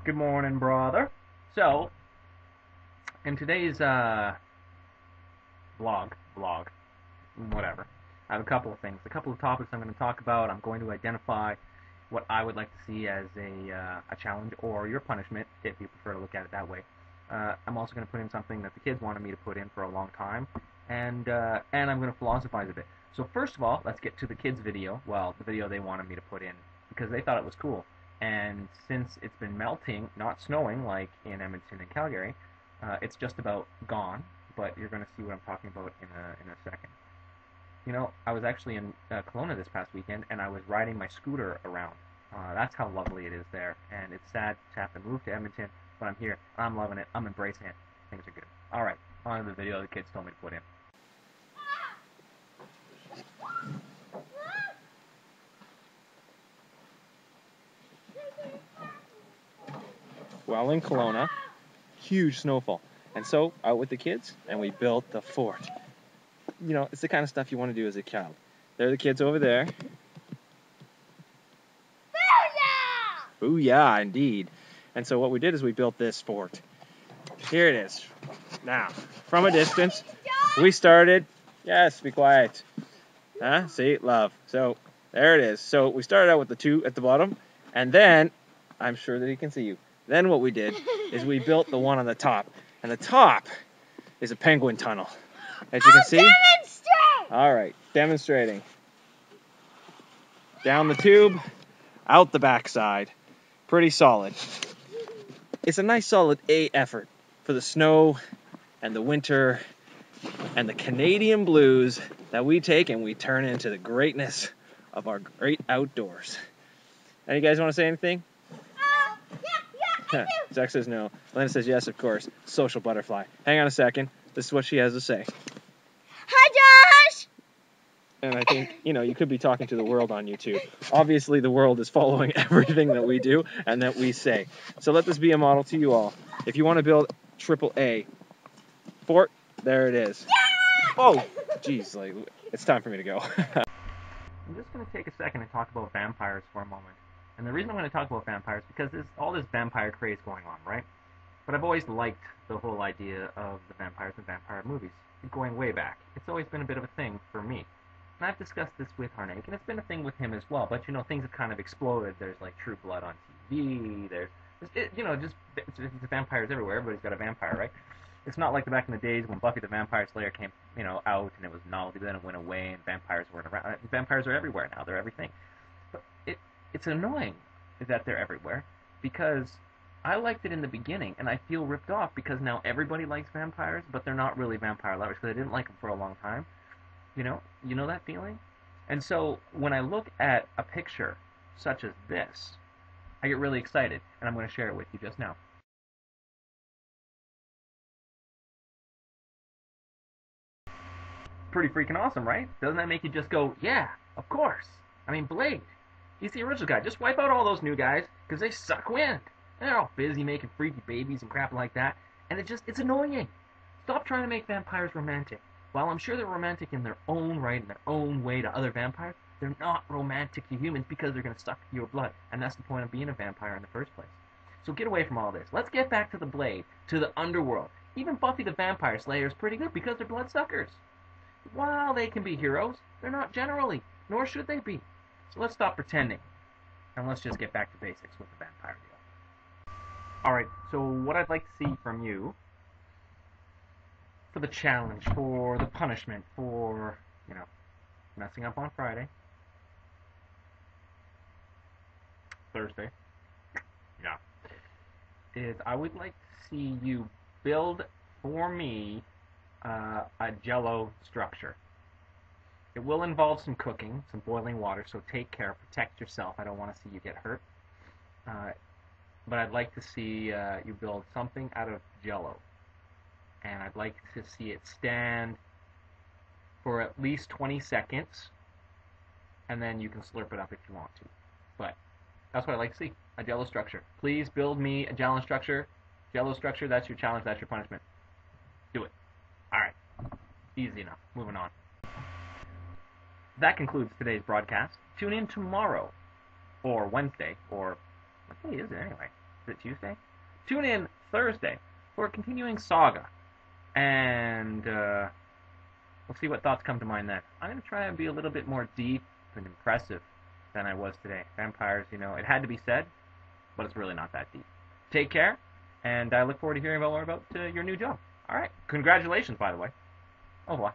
Good morning, brother. So, in today's vlog, whatever, I have a couple of things, a couple of topics I'm going to talk about. I'm going to identify what I would like to see as a challenge or your punishment, if you prefer to look at it that way. I'm also going to put in something that the kids wanted me to put in for a long time, and I'm going to philosophize a bit. So first of all, let's get to the kids' video. Well, the video they wanted me to put in because they thought it was cool. And since it's been melting, not snowing like in Edmonton and Calgary, it's just about gone. But you're going to see what I'm talking about in a second. You know, I was actually in Kelowna this past weekend, and I was riding my scooter around. That's how lovely it is there. And it's sad to have to move to Edmonton, but I'm here. I'm loving it. I'm embracing it. Things are good. All right, on to the video the kids told me to put in. Well, in Kelowna, huge snowfall. And so, out with the kids, and we built the fort. You know, it's the kind of stuff you want to do as a child. There are the kids over there. Booyah! Booyah, indeed. And so what we did is we built this fort. Here it is. Now, from a distance, we started... Yes, be quiet. Huh? See? Love. So, there it is. So, we started out with the two at the bottom, and then, I'm sure that he can see you. Then what we did is we built the one on the top. And the top is a penguin tunnel. As you can see. Demonstrate! All right, demonstrating. Down the tube, out the backside. Pretty solid. It's a nice solid A effort for the snow and the winter and the Canadian blues that we take and we turn into the greatness of our great outdoors. Any guys want to say anything? Zach says no. Lena says yes, of course. Social butterfly. Hang on a second. This is what she has to say. Hi, Josh! And I think, you know, you could be talking to the world on YouTube. Obviously, the world is following everything that we do and that we say. So let this be a model to you all. If you want to build AAA fort, there it is. Yeah! Oh, jeez, like, it's time for me to go. I'm just going to take a second and talk about vampires for a moment. And the reason I'm going to talk about vampires is because there's all this vampire craze going on, right? But I've always liked the whole idea of the vampires and vampire movies, going way back. It's always been a bit of a thing for me. And I've discussed this with Harnaik, and it's been a thing with him as well. But, you know, things have kind of exploded. There's, like, True Blood on TV. There's you know, just it's vampires everywhere. Everybody's got a vampire, right? It's not like the back in the days when Buffy the Vampire Slayer came, you know, out, and it was novelty, then it went away, and vampires weren't around. Vampires are everywhere now. They're everything. But it's annoying that they're everywhere, because I liked it in the beginning, and I feel ripped off because now everybody likes vampires, but they're not really vampire lovers because I didn't like them for a long time. You know that feeling? And so when I look at a picture such as this, I get really excited, and I'm going to share it with you just now. Pretty freaking awesome, right? Doesn't that make you just go, yeah, of course. I mean, Blade, he's the original guy. Just wipe out all those new guys, because they suck wind. They're all busy making freaky babies and crap like that, and it's annoying. Stop trying to make vampires romantic. While I'm sure they're romantic in their own right, in their own way to other vampires, they're not romantic to humans because they're going to suck your blood, and that's the point of being a vampire in the first place. So get away from all this. Let's get back to the Blade, to the underworld. Even Buffy the Vampire Slayer is pretty good because they're bloodsuckers. While they can be heroes, they're not generally, nor should they be. So let's stop pretending, and let's just get back to basics with the vampire deal. Alright, so what I'd like to see from you, for the challenge, for the punishment, for, you know, messing up on Friday, Thursday, yeah, is I would like to see you build for me a Jello structure. It will involve some cooking, some boiling water, so take care, protect yourself. I don't want to see you get hurt. But I'd like to see you build something out of Jello. And I'd like to see it stand for at least 20 seconds, and then you can slurp it up if you want to. But that's what I'd like to see, a Jello structure. Please build me a Jello structure. Jello structure, that's your challenge, that's your punishment. Do it. Alright. Easy enough. Moving on. That concludes today's broadcast. Tune in tomorrow, or Wednesday, or what day is it anyway? it Tuesday? Tune in Thursday for a continuing saga. And we'll see what thoughts come to mind then. I'm going to try and be a little bit more deep and impressive than I was today. Vampires, it had to be said, but it's really not that deep. Take care, and I look forward to hearing more about your new job. All right. Congratulations, by the way. Au revoir.